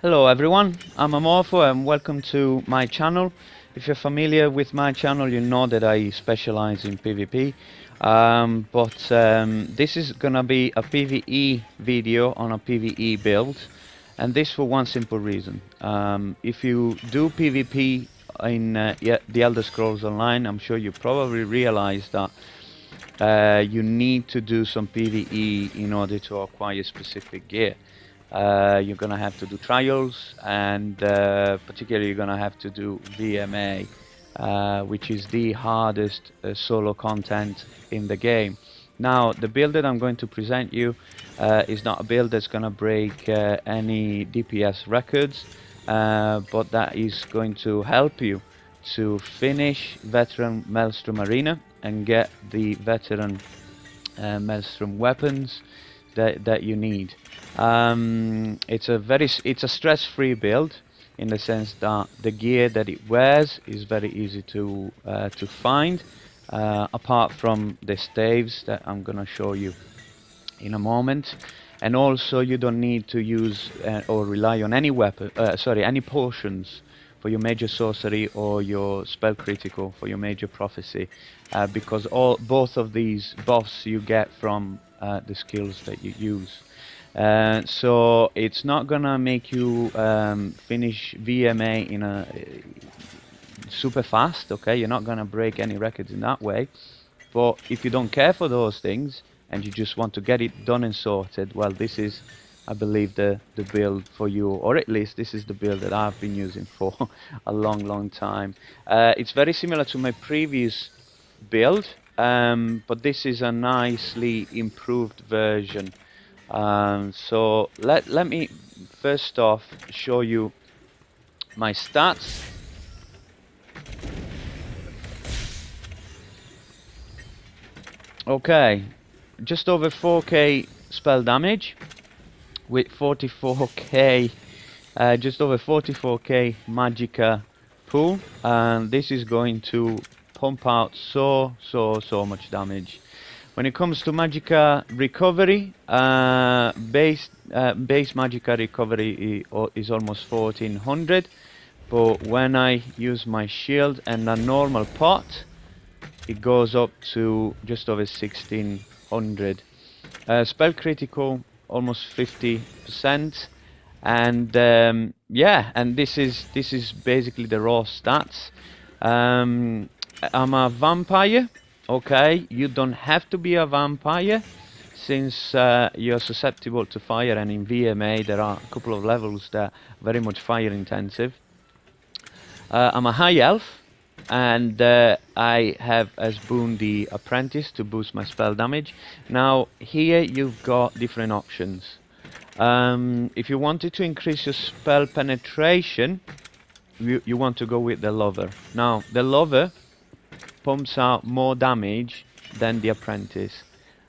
Hello everyone, I'm Amorpho and welcome to my channel. If you're familiar with my channel, you know that I specialize in PvP. This is gonna be a PvE video on a PvE build, and this for one simple reason. If you do PvP in the Elder Scrolls Online, I'm sure you probably realize that you need to do some PvE in order to acquire specific gear. You're gonna have to do trials, and particularly you're gonna have to do VMA, which is the hardest solo content in the game. Now, the build that I'm going to present you is not a build that's gonna break any DPS records, but that is going to help you to finish Veteran Maelstrom Arena and get the Veteran Maelstrom weapons that you need. It's a stress-free build in the sense that the gear that it wears is very easy to find, apart from the staves that I'm gonna show you in a moment. And also you don't need to use or rely on any weapon, any potions for your major sorcery or your spell critical for your major prophecy, because both of these buffs you get from the skills that you use. So it's not gonna make you finish VMA in a super fast, okay? You're not gonna break any records in that way. But if you don't care for those things and you just want to get it done and sorted, well, this is, I believe, the build for you, or at least this is the build that I've been using for a long time. It's very similar to my previous build, but this is a nicely improved version. So let me first off show you my stats. Okay, just over 4k spell damage with 44k, just over 44k Magicka pool, and this is going to pump out so much damage. When it comes to Magicka recovery, base Magicka recovery is almost 1400, but when I use my shield and a normal pot, it goes up to just over 1600. Spell critical almost 50%, and yeah, and this is basically the raw stats. I'm a vampire. Okay, you don't have to be a vampire since you're susceptible to fire, and in VMA there are a couple of levels that are very much fire intensive. I'm a high elf, and I have as boon the apprentice to boost my spell damage. Now here you've got different options. If you wanted to increase your spell penetration, you want to go with the lover. Now the lover pumps out more damage than the apprentice,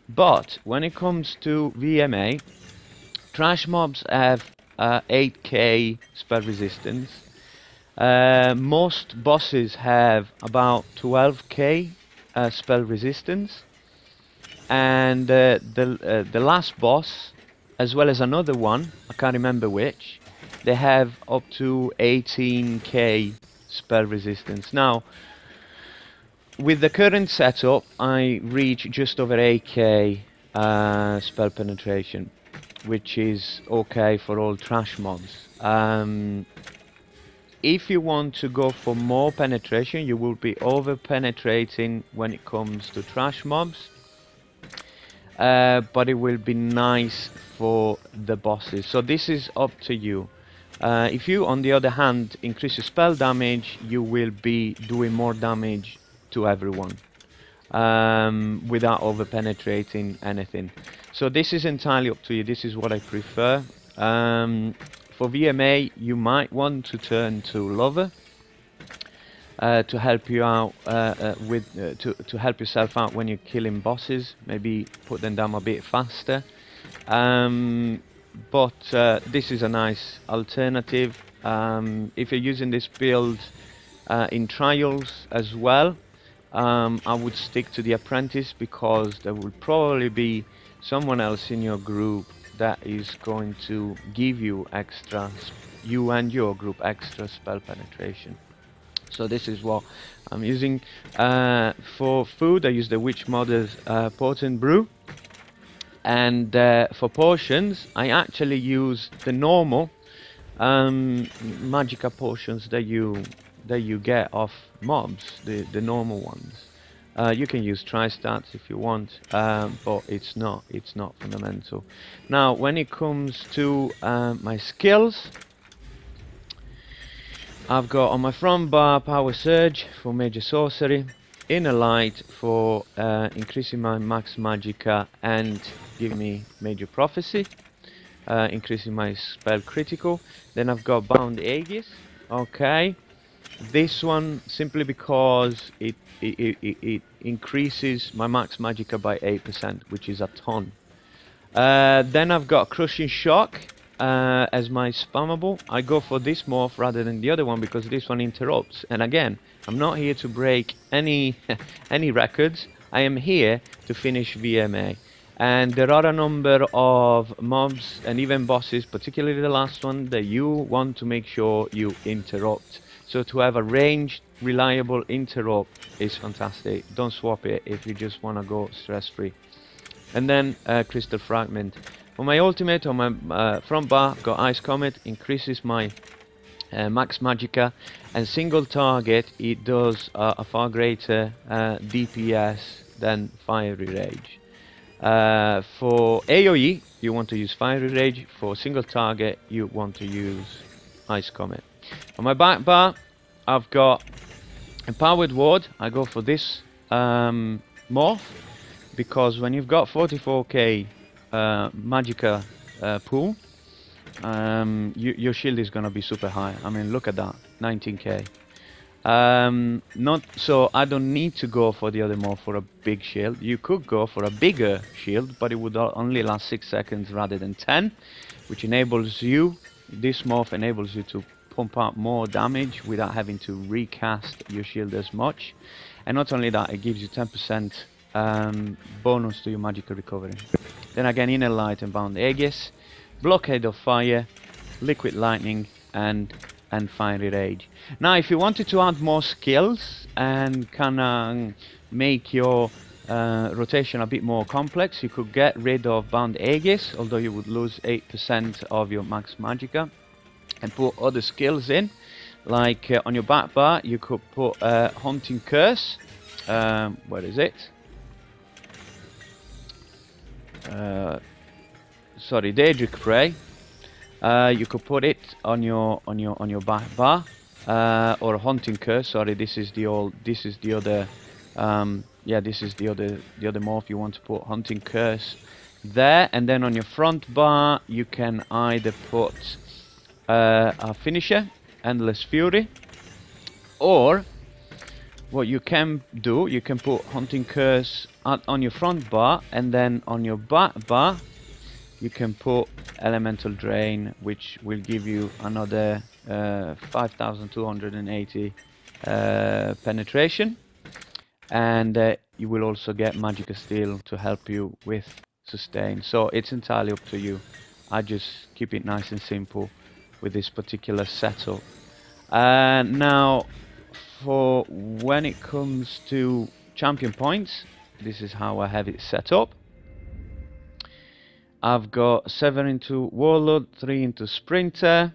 but when it comes to VMA, trash mobs have 8k spell resistance. Most bosses have about 12k spell resistance, and the last boss, as well as another one, I can't remember which, they have up to 18k spell resistance. Now, with the current setup, I reach just over 8k spell penetration, which is okay for all trash mobs. If you want to go for more penetration, you will be over penetrating when it comes to trash mobs, but it will be nice for the bosses. So this is up to you. If you, on the other hand, increase your spell damage, you will be doing more damage to everyone without over penetrating anything. So this is entirely up to you. This is what I prefer. For VMA, you might want to turn to lover to help you out to help yourself out when you're killing bosses. Maybe put them down a bit faster. This is a nice alternative. If you're using this build in trials as well, I would stick to the apprentice, because there will probably be someone else in your group that is going to give you extra, you and your group, extra spell penetration. So this is what I'm using. For food, I use the Witch Mother's Potent Brew. And for potions, I actually use the normal Magicka potions that you get off mobs, the normal ones. You can use tri-stats if you want, but it's not fundamental. Now, when it comes to my skills, I've got on my front bar Power Surge for Major Sorcery, Inner Light for increasing my max Magicka and giving me Major Prophecy, increasing my spell critical. Then I've got Bound Aegis. Okay, this one simply because it increases my max Magicka by 8%, which is a ton. Then I've got Crushing Shock as my spammable. I go for this morph rather than the other one because this one interrupts. And again, I'm not here to break any any records. I am here to finish VMA. And there are a number of mobs and even bosses, particularly the last one, that you want to make sure you interrupt. So to have a ranged, reliable interrupt is fantastic. Don't swap it if you just want to go stress-free. And then Crystal Fragment. On my ultimate, on my front bar, got Ice Comet, increases my max Magicka, and single target, it does a far greater DPS than Fiery Rage. For AoE, you want to use Fiery Rage. For single target, you want to use Ice Comet. On my back bar, I've got Empowered Ward. I go for this morph, because when you've got 44k Magicka pool, your shield is gonna be super high. I mean, look at that, 19k. Not so I don't need to go for the other morph for a big shield. You could go for a bigger shield, but it would only last 6 seconds rather than 10, which enables you, this morph enables you to pump out more damage without having to recast your shield as much. And not only that, it gives you 10% bonus to your Magicka recovery. Then again, Inner Light and Bound Aegis, Blockade of Fire, Liquid Lightning, and Fiery Rage. Now, if you wanted to add more skills and kind of make your rotation a bit more complex, you could get rid of Bound Aegis, although you would lose 8% of your max Magicka, and put other skills in. Like on your back bar, you could put Haunting Curse. Where is it? Sorry, Daedric Prey. You could put it on your back bar, or Haunting Curse. Sorry, this is the old. This is the other. Yeah, this is the other morph. You want to put Haunting Curse there, and then on your front bar, you can either put a finisher, Endless Fury, or what you can do, you can put Haunting Curse on your front bar, and then on your back bar you can put Elemental Drain, which will give you another 5280 penetration, and you will also get Magicka Steel to help you with sustain. So it's entirely up to you. I just keep it nice and simple with this particular setup. Now, for when it comes to champion points, this is how I have it set up. I've got 7 into Warlord, 3 into Sprinter,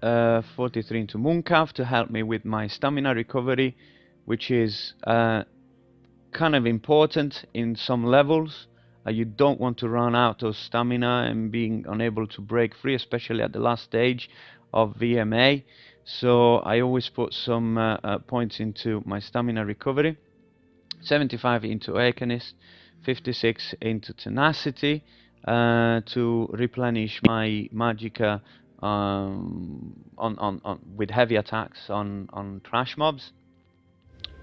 43 into Mooncalf to help me with my stamina recovery, which is kind of important in some levels. You don't want to run out of stamina and being unable to break free, especially at the last stage of VMA. So I always put some points into my stamina recovery. 75 into Awakeness, 56 into Tenacity to replenish my Magicka with heavy attacks on trash mobs.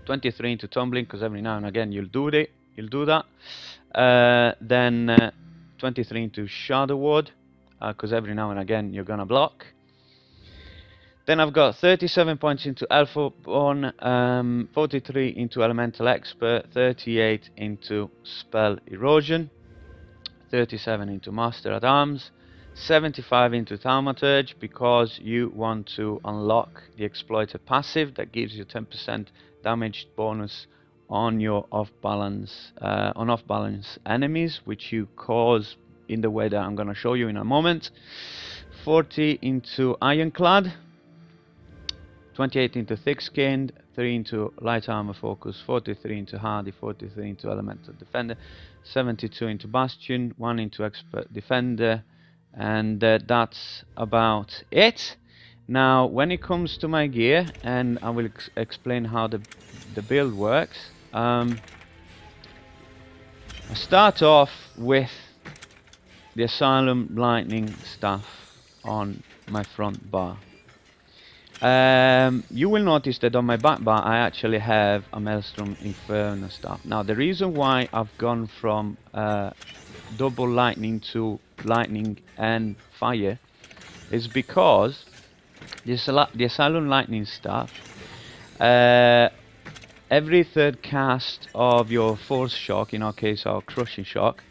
23 into Tumbling, because every now and again you'll do that. Then 23 into Shadow Ward, because every now and again you're gonna block. Then I've got 37 points into Alphaborn, 43 into Elemental Expert, 38 into Spell Erosion, 37 into Master at Arms, 75 into Thaumaturge, because you want to unlock the Exploiter passive that gives you 10% damage bonus on your off-balance enemies, which you cause in the way that I'm going to show you in a moment. 40 into Ironclad, 28 into Thick-Skinned, 3 into Light Armor Focus, 43 into Hardy, 43 into Elemental Defender, 72 into Bastion, 1 into Expert Defender, and that's about it. Now, when it comes to my gear, and I will explain how the build works, I start off with the Asylum Lightning Staff on my front bar. You will notice that on my back bar I actually have a Maelstrom Inferno staff. Now, the reason why I've gone from double lightning to lightning and fire is because the Asylum Lightning staff, every third cast of your Force Shock, in our case our Crushing Shock,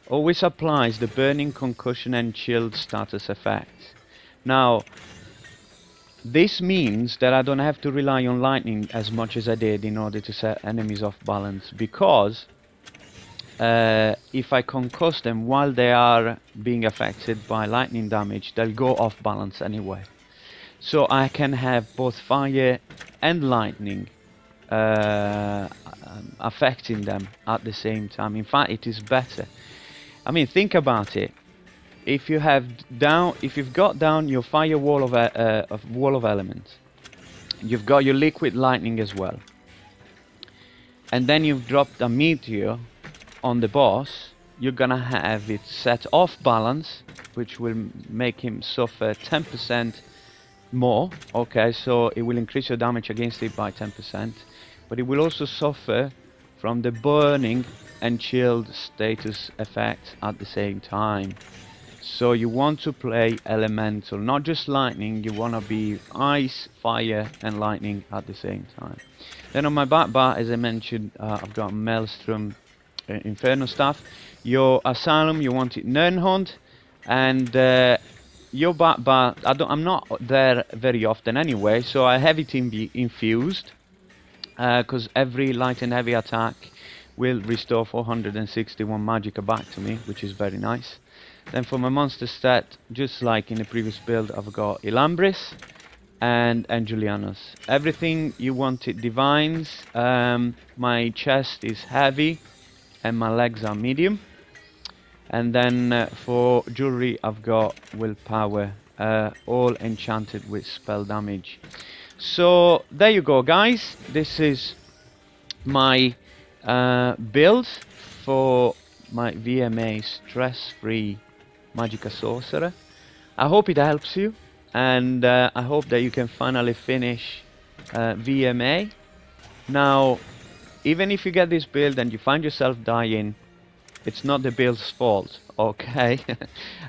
always applies the Burning, Concussion and Chilled status effect. Now, this means that I don't have to rely on lightning as much as I did in order to set enemies off balance, because if I concuss them while they are being affected by lightning damage, they'll go off balance anyway. So I can have both fire and lightning affecting them at the same time. In fact, it is better. I mean, think about it. If you've got down your fire wall of elements, you've got your liquid lightning as well, and then you've dropped a meteor on the boss, you're gonna have it set off balance, which will make him suffer 10% more. Okay, so it will increase your damage against it by 10%, but it will also suffer from the burning and chilled status effect at the same time. So you want to play elemental, not just lightning. You want to be ice, fire and lightning at the same time. Then on my back bar, as I mentioned, I've got Maelstrom Inferno staff. Your Asylum, you want it Nernhund, and your back bar, I'm not there very often anyway, so I have it infused, because every light and heavy attack will restore 461 Magicka back to me, which is very nice. Then for my monster stat, just like in the previous build, I've got Ilambris and Julianus. Everything you wanted divines. My chest is heavy and my legs are medium. And then for jewelry, I've got willpower, all enchanted with spell damage. So there you go, guys. This is my build for my VMA stress-free Magicka Sorcerer. I hope it helps you, and I hope that you can finally finish VMA. Now, even if you get this build and you find yourself dying, it's not the build's fault, okay?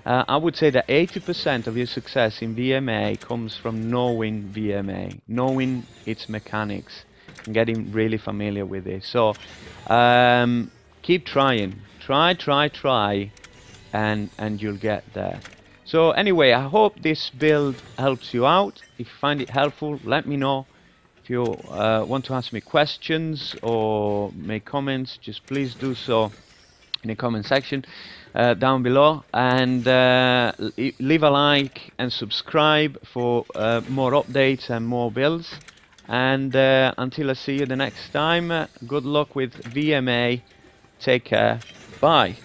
I would say that 80% of your success in VMA comes from knowing VMA, knowing its mechanics, and getting really familiar with it. So keep trying, try, and you'll get there. So anyway, I hope this build helps you out. If you find it helpful, let me know. If you want to ask me questions or make comments, just please do so in the comment section down below, and leave a like and subscribe for more updates and more builds. And until I see you the next time, good luck with VMA. Take care. Bye.